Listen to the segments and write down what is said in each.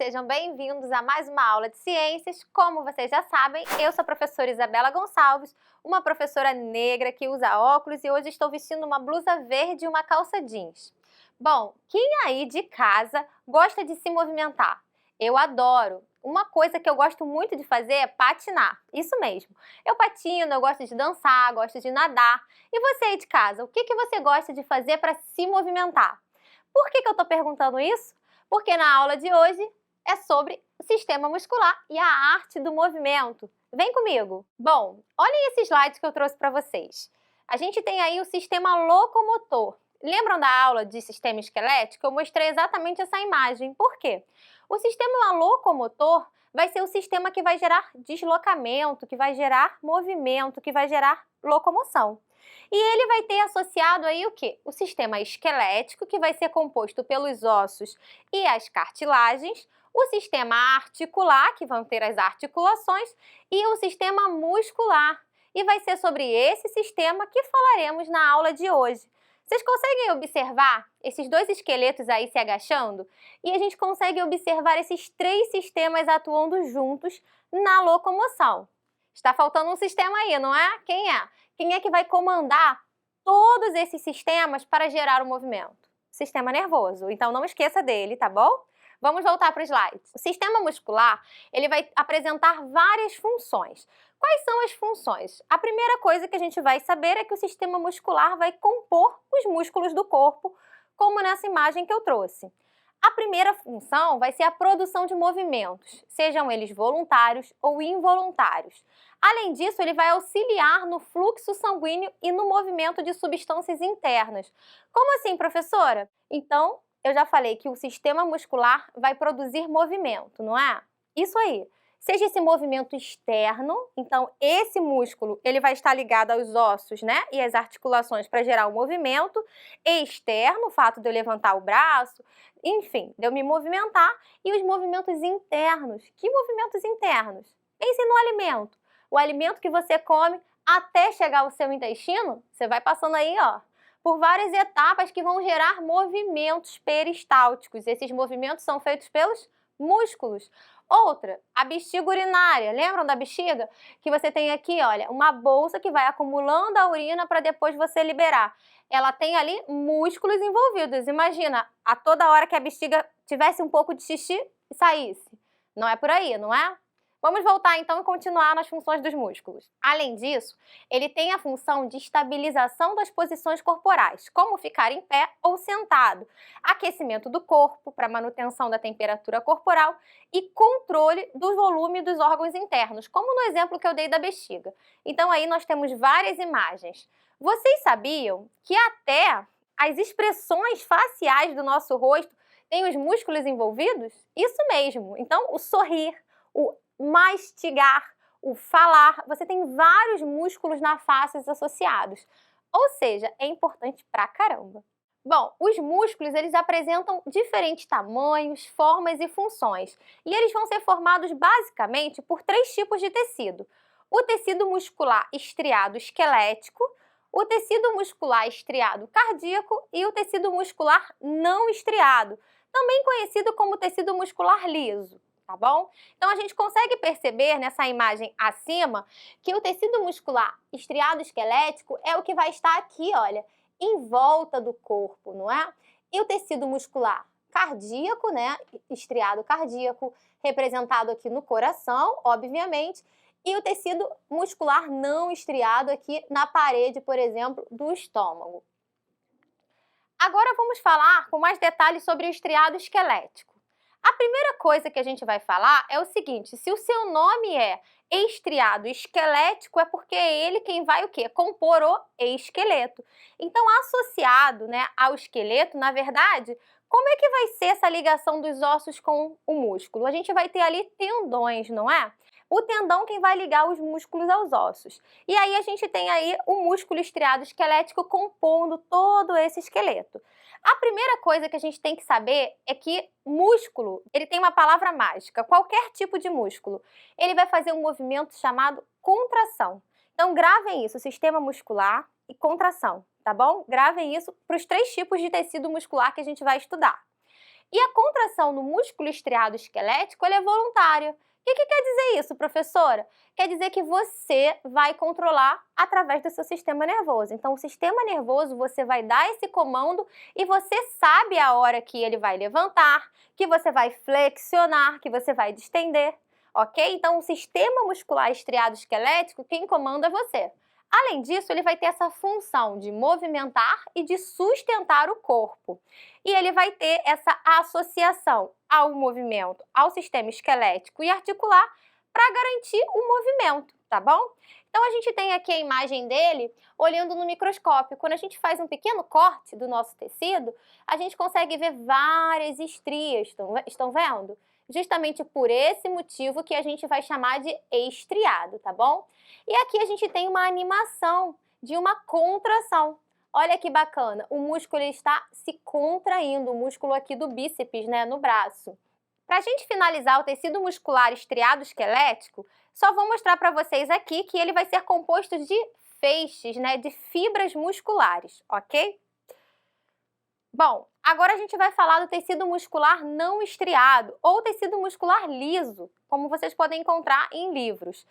sejam bem-vindos a mais uma aula de ciências. Como vocês já sabem, eu sou a professora Isabela Gonçalves, uma professora negra que usa óculos e hoje estou vestindo uma blusa verde e uma calça jeans. Bom, quem aí de casa gosta de se movimentar? Eu adoro! Uma coisa que eu gosto muito de fazer é patinar, isso mesmo. Eu patino, eu gosto de dançar, gosto de nadar. E você aí de casa, o que você gosta de fazer para se movimentar? Por que eu estou perguntando isso? Porque na aula de hoje é sobre o sistema muscular e a arte do movimento. Vem comigo! Bom, olhem esse slide que eu trouxe para vocês. A gente tem aí o sistema locomotor. Lembram da aula de sistema esquelético? Eu mostrei exatamente essa imagem. Por quê? O sistema locomotor vai ser o sistema que vai gerar deslocamento, que vai gerar movimento, que vai gerar locomoção. E ele vai ter associado aí o quê? O sistema esquelético, que vai ser composto pelos ossos e as cartilagens, o sistema articular, que vão ter as articulações, e o sistema muscular. E vai ser sobre esse sistema que falaremos na aula de hoje. Vocês conseguem observar esses dois esqueletos aí se agachando? E a gente consegue observar esses três sistemas atuando juntos na locomoção. Está faltando um sistema aí, não é? Quem é? Quem é que vai comandar todos esses sistemas para gerar o movimento? Sistema nervoso. Então não esqueça dele, tá bom? Vamos voltar para o slide. O sistema muscular, ele vai apresentar várias funções. Quais são as funções? A primeira coisa que a gente vai saber é que o sistema muscular vai compor os músculos do corpo, como nessa imagem que eu trouxe. A primeira função vai ser a produção de movimentos, sejam eles voluntários ou involuntários. Além disso, ele vai auxiliar no fluxo sanguíneo e no movimento de substâncias internas. Como assim, professora? Então, eu já falei que o sistema muscular vai produzir movimento, não é? Isso aí. Seja esse movimento externo, então esse músculo ele vai estar ligado aos ossos, né, e às articulações para gerar o movimento, externo, o fato de eu levantar o braço, enfim, de eu me movimentar, e os movimentos internos. Que movimentos internos? Pense no alimento. O alimento que você come até chegar ao seu intestino, você vai passando aí, ó, por várias etapas que vão gerar movimentos peristálticos. Esses movimentos são feitos pelos músculos. Outra, a bexiga urinária. Lembram da bexiga? Que você tem aqui, olha, uma bolsa que vai acumulando a urina para depois você liberar. Ela tem ali músculos envolvidos. Imagina, a toda hora que a bexiga tivesse um pouco de xixi e saísse. Não é por aí, não é? Vamos voltar então e continuar nas funções dos músculos. Além disso, ele tem a função de estabilização das posições corporais, como ficar em pé ou sentado, aquecimento do corpo para manutenção da temperatura corporal e controle do volume dos órgãos internos, como no exemplo que eu dei da bexiga. Então aí nós temos várias imagens. Vocês sabiam que até as expressões faciais do nosso rosto têm os músculos envolvidos? Isso mesmo. Então o sorrir, o mastigar, o falar, você tem vários músculos na face associados. Ou seja, é importante pra caramba. Bom, os músculos eles apresentam diferentes tamanhos, formas e funções. E eles vão ser formados basicamente por três tipos de tecido. O tecido muscular estriado esquelético, o tecido muscular estriado cardíaco e o tecido muscular não estriado, também conhecido como tecido muscular liso. Tá bom? Então, a gente consegue perceber nessa imagem acima que o tecido muscular estriado esquelético é o que vai estar aqui, olha, em volta do corpo, não é? E o tecido muscular cardíaco, né, estriado cardíaco, representado aqui no coração, obviamente, e o tecido muscular não estriado aqui na parede, por exemplo, do estômago. Agora vamos falar com mais detalhes sobre o estriado esquelético. A primeira coisa que a gente vai falar é o seguinte, se o seu nome é estriado esquelético, é porque é ele quem vai o quê? Compor o esqueleto. Então, associado, né, ao esqueleto, na verdade, como é que vai ser essa ligação dos ossos com o músculo? A gente vai ter ali tendões, não é? O tendão quem vai ligar os músculos aos ossos. E aí a gente tem aí o músculo estriado esquelético compondo todo esse esqueleto. A primeira coisa que a gente tem que saber é que músculo, ele tem uma palavra mágica. Qualquer tipo de músculo, ele vai fazer um movimento chamado contração. Então gravem isso, sistema muscular e contração, tá bom? Gravem isso para os três tipos de tecido muscular que a gente vai estudar. E a contração no músculo estriado esquelético ela é voluntária. O que quer dizer isso, professora? Quer dizer que você vai controlar através do seu sistema nervoso. Então, o sistema nervoso, você vai dar esse comando e você sabe a hora que ele vai levantar, que você vai flexionar, que você vai distender, ok? Então, o sistema muscular estriado esquelético, quem comanda é você. Além disso, ele vai ter essa função de movimentar e de sustentar o corpo. E ele vai ter essa associação ao movimento, ao sistema esquelético e articular para garantir o movimento, tá bom? Então, a gente tem aqui a imagem dele olhando no microscópio. Quando a gente faz um pequeno corte do nosso tecido, a gente consegue ver várias estrias, estão vendo? Justamente por esse motivo que a gente vai chamar de estriado, tá bom? E aqui a gente tem uma animação de uma contração. Olha que bacana, o músculo está se contraindo, o músculo aqui do bíceps, né, no braço. Para a gente finalizar o tecido muscular estriado esquelético, só vou mostrar para vocês aqui que ele vai ser composto de feixes, né, de fibras musculares, ok? Bom, agora a gente vai falar do tecido muscular não estriado ou tecido muscular liso, como vocês podem encontrar em livros.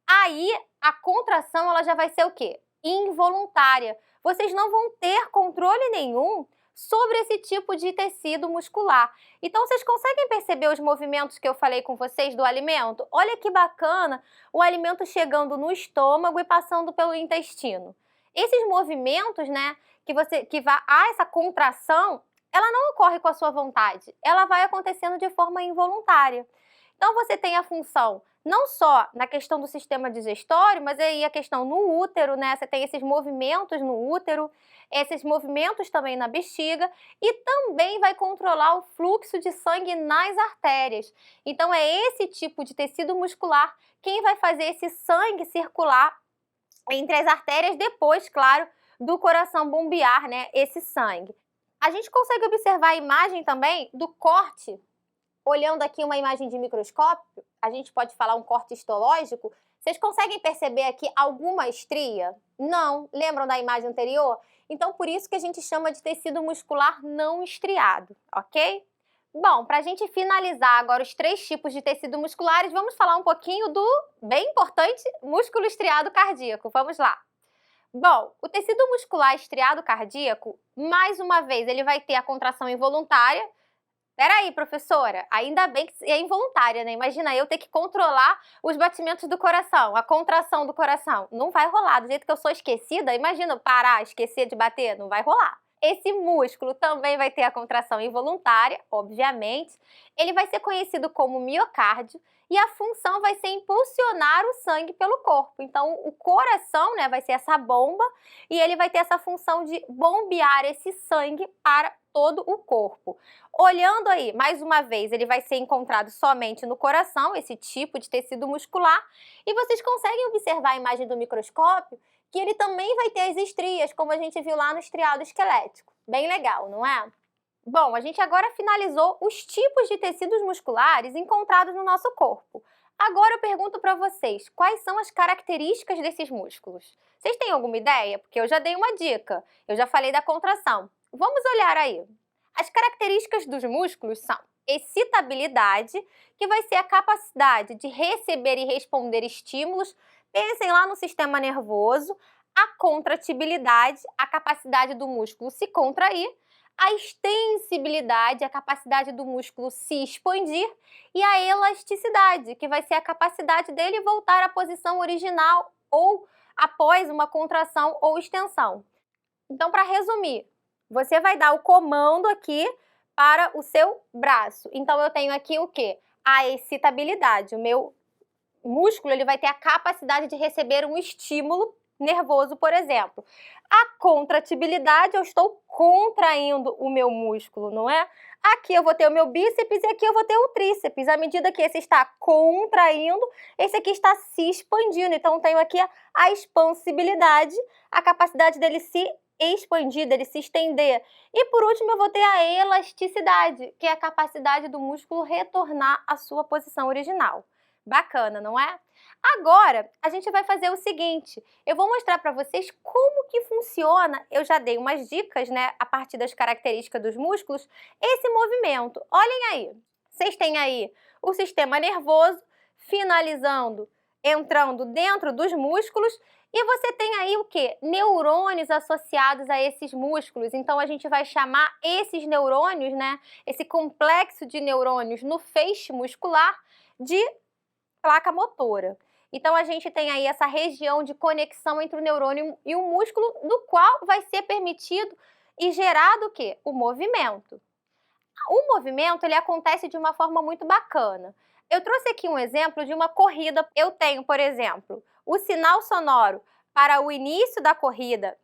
Aí, a contração ela já vai ser o quê? Involuntária. Vocês não vão ter controle nenhum sobre esse tipo de tecido muscular. Então, vocês conseguem perceber os movimentos que eu falei com vocês do alimento? Olha que bacana o alimento chegando no estômago e passando pelo intestino. Esses movimentos, né, há essa contração, ela não ocorre com a sua vontade, ela vai acontecendo de forma involuntária. Então, você tem a função não só na questão do sistema digestório, mas aí a questão no útero, né? Você tem esses movimentos no útero, esses movimentos também na bexiga e também vai controlar o fluxo de sangue nas artérias. Então, é esse tipo de tecido muscular quem vai fazer esse sangue circular entre as artérias depois, claro, do coração bombear, né, esse sangue. A gente consegue observar a imagem também do corte. Olhando aqui uma imagem de microscópio, a gente pode falar um corte histológico. Vocês conseguem perceber aqui alguma estria? Não. Lembram da imagem anterior? Então, por isso que a gente chama de tecido muscular não estriado, ok? Bom, para a gente finalizar agora os 3 tipos de tecido musculares, vamos falar um pouquinho do, bem importante, músculo estriado cardíaco. Vamos lá. Bom, o tecido muscular estriado cardíaco, mais uma vez, ele vai ter a contração involuntária. Peraí, professora, ainda bem que é involuntária, né? Imagina eu ter que controlar os batimentos do coração, a contração do coração. Não vai rolar, do jeito que eu sou esquecida, imagina eu parar, esquecer de bater, não vai rolar. Esse músculo também vai ter a contração involuntária, obviamente. Ele vai ser conhecido como miocárdio e a função vai ser impulsionar o sangue pelo corpo. Então, o coração, né, vai ser essa bomba e ele vai ter essa função de bombear esse sangue para todo o corpo. Olhando aí, mais uma vez, ele vai ser encontrado somente no coração, esse tipo de tecido muscular, e vocês conseguem observar a imagem do microscópio que ele também vai ter as estrias, como a gente viu lá no estriado esquelético. Bem legal, não é? Bom, a gente agora finalizou os tipos de tecidos musculares encontrados no nosso corpo. Agora eu pergunto para vocês, quais são as características desses músculos? Vocês têm alguma ideia? Porque eu já dei uma dica, eu já falei da contração. Vamos olhar aí. As características dos músculos são excitabilidade, que vai ser a capacidade de receber e responder estímulos. Pensem lá no sistema nervoso. A contratibilidade, a capacidade do músculo se contrair. A extensibilidade, a capacidade do músculo se expandir. E a elasticidade, que vai ser a capacidade dele voltar à posição original ou após uma contração ou extensão. Então, para resumir, você vai dar o comando aqui para o seu braço. Então, eu tenho aqui o quê? A excitabilidade. O meu músculo ele vai ter a capacidade de receber um estímulo nervoso, por exemplo. A contratibilidade, eu estou contraindo o meu músculo, não é? Aqui eu vou ter o meu bíceps e aqui eu vou ter o tríceps. À medida que esse está contraindo, esse aqui está se expandindo. Então, eu tenho aqui a expansibilidade, a capacidade dele se expandir, dele se estender. E por último, eu vou ter a elasticidade, que é a capacidade do músculo retornar à sua posição original. Bacana, não é? Agora, a gente vai fazer o seguinte, eu vou mostrar para vocês como que funciona, eu já dei umas dicas, né, a partir das características dos músculos, esse movimento. Olhem aí, vocês têm aí o sistema nervoso finalizando, entrando dentro dos músculos, e você tem aí o quê? Neurônios associados a esses músculos. Então, a gente vai chamar esses neurônios, né, esse complexo de neurônios no feixe muscular de placa motora. Então, a gente tem aí essa região de conexão entre o neurônio e o músculo, no qual vai ser permitido e gerado o quê? O movimento. O movimento, ele acontece de uma forma muito bacana. Eu trouxe aqui um exemplo de uma corrida. Eu tenho, por exemplo, o sinal sonoro para o início da corrida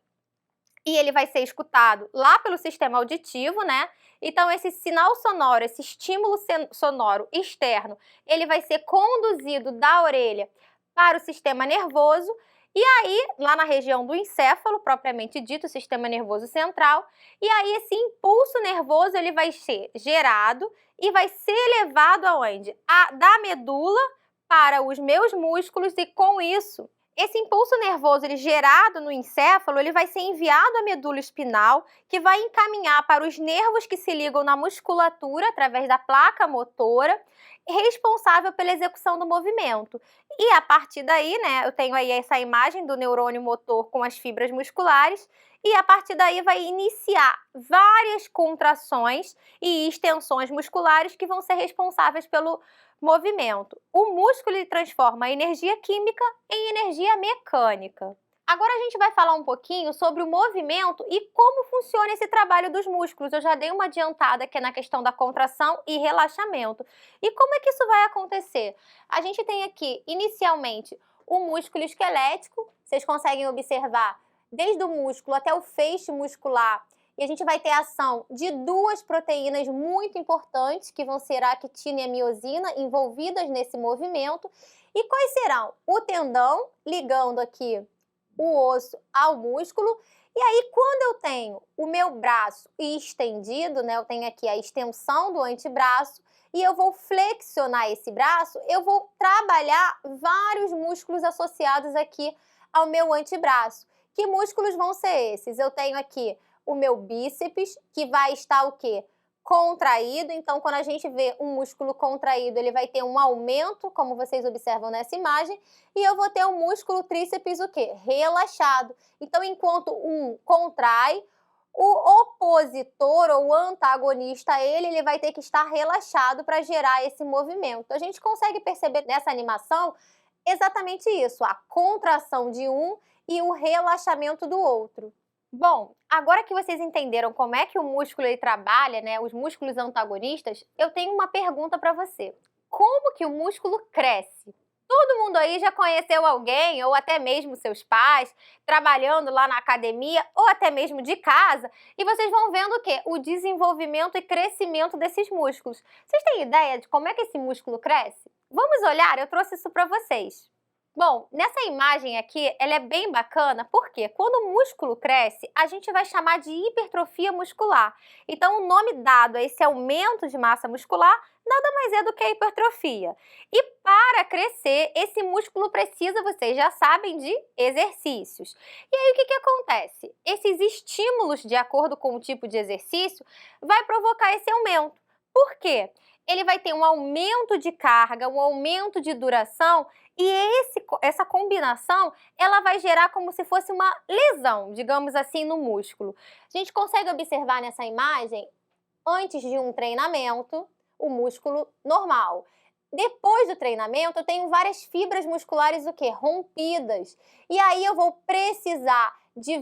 e ele vai ser escutado lá pelo sistema auditivo, né? Então, esse sinal sonoro, esse estímulo sonoro externo, ele vai ser conduzido da orelha para o sistema nervoso e aí, lá na região do encéfalo, propriamente dito, o sistema nervoso central, e aí esse impulso nervoso, ele vai ser gerado e vai ser levado aonde? Da medula para os meus músculos e com isso, esse impulso nervoso ele gerado no encéfalo, ele vai ser enviado à medula espinal, que vai encaminhar para os nervos que se ligam na musculatura, através da placa motora, responsável pela execução do movimento. E a partir daí, né, eu tenho aí essa imagem do neurônio motor com as fibras musculares, e a partir daí vai iniciar várias contrações e extensões musculares que vão ser responsáveis pelo movimento. O músculo ele transforma a energia química em energia mecânica. Agora a gente vai falar um pouquinho sobre o movimento e como funciona esse trabalho dos músculos. Eu já dei uma adiantada aqui na questão da contração e relaxamento. E como é que isso vai acontecer? A gente tem aqui, inicialmente, o músculo esquelético. Vocês conseguem observar desde o músculo até o feixe muscular. E a gente vai ter a ação de duas proteínas muito importantes, que vão ser a actina e a miosina, envolvidas nesse movimento. E quais serão? O tendão, ligando aqui o osso ao músculo. E aí, quando eu tenho o meu braço estendido, né, eu tenho aqui a extensão do antebraço, e eu vou flexionar esse braço, eu vou trabalhar vários músculos associados aqui ao meu antebraço. Que músculos vão ser esses? Eu tenho aqui o meu bíceps, que vai estar o quê? Contraído. Então, quando a gente vê um músculo contraído, ele vai ter um aumento, como vocês observam nessa imagem, e eu vou ter o músculo tríceps o quê? Relaxado. Então, enquanto um contrai, o opositor ou antagonista a ele vai ter que estar relaxado para gerar esse movimento. A gente consegue perceber nessa animação exatamente isso, a contração de um e o relaxamento do outro. Bom, agora que vocês entenderam como é que o músculo ele trabalha, né, os músculos antagonistas, eu tenho uma pergunta para você. Como que o músculo cresce? Todo mundo aí já conheceu alguém, ou até mesmo seus pais, trabalhando lá na academia, ou até mesmo de casa, e vocês vão vendo o quê? O desenvolvimento e crescimento desses músculos. Vocês têm ideia de como é que esse músculo cresce? Vamos olhar, eu trouxe isso para vocês. Bom, nessa imagem aqui, ela é bem bacana, porque quando o músculo cresce, a gente vai chamar de hipertrofia muscular. Então, o nome dado a esse aumento de massa muscular nada mais é do que a hipertrofia. E para crescer, esse músculo precisa, vocês já sabem, de exercícios. E aí, o que acontece? Esses estímulos, de acordo com o tipo de exercício, vai provocar esse aumento. Por quê? Ele vai ter um aumento de carga, um aumento de duração, e essa combinação, ela vai gerar como se fosse uma lesão, digamos assim, no músculo. A gente consegue observar nessa imagem, antes de um treinamento, o músculo normal. Depois do treinamento, eu tenho várias fibras musculares o quê? Rompidas. E aí eu vou precisar de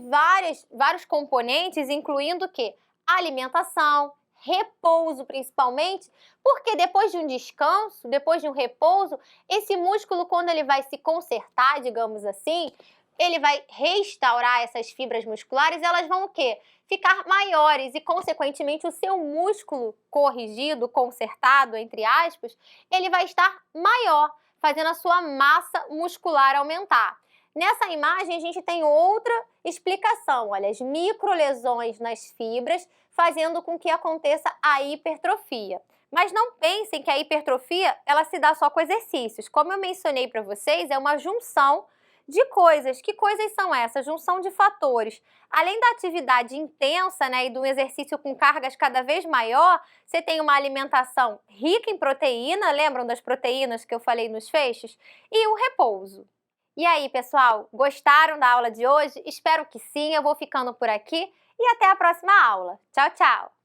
vários componentes, incluindo o quê? Alimentação, repouso principalmente, porque depois de um descanso, depois de um repouso, esse músculo, quando ele vai se consertar, digamos assim, ele vai restaurar essas fibras musculares, elas vão o quê? Ficar maiores e, consequentemente, o seu músculo corrigido, consertado, entre aspas, ele vai estar maior, fazendo a sua massa muscular aumentar. Nessa imagem, a gente tem outra explicação, olha, as microlesões nas fibras, fazendo com que aconteça a hipertrofia. Mas não pensem que a hipertrofia ela se dá só com exercícios. Como eu mencionei para vocês, é uma junção de coisas. Que coisas são essas? Junção de fatores. Além da atividade intensa, né, e do exercício com cargas cada vez maior, você tem uma alimentação rica em proteína, lembram das proteínas que eu falei nos feixes? E o repouso. E aí, pessoal, gostaram da aula de hoje? Espero que sim, eu vou ficando por aqui e até a próxima aula. Tchau, tchau!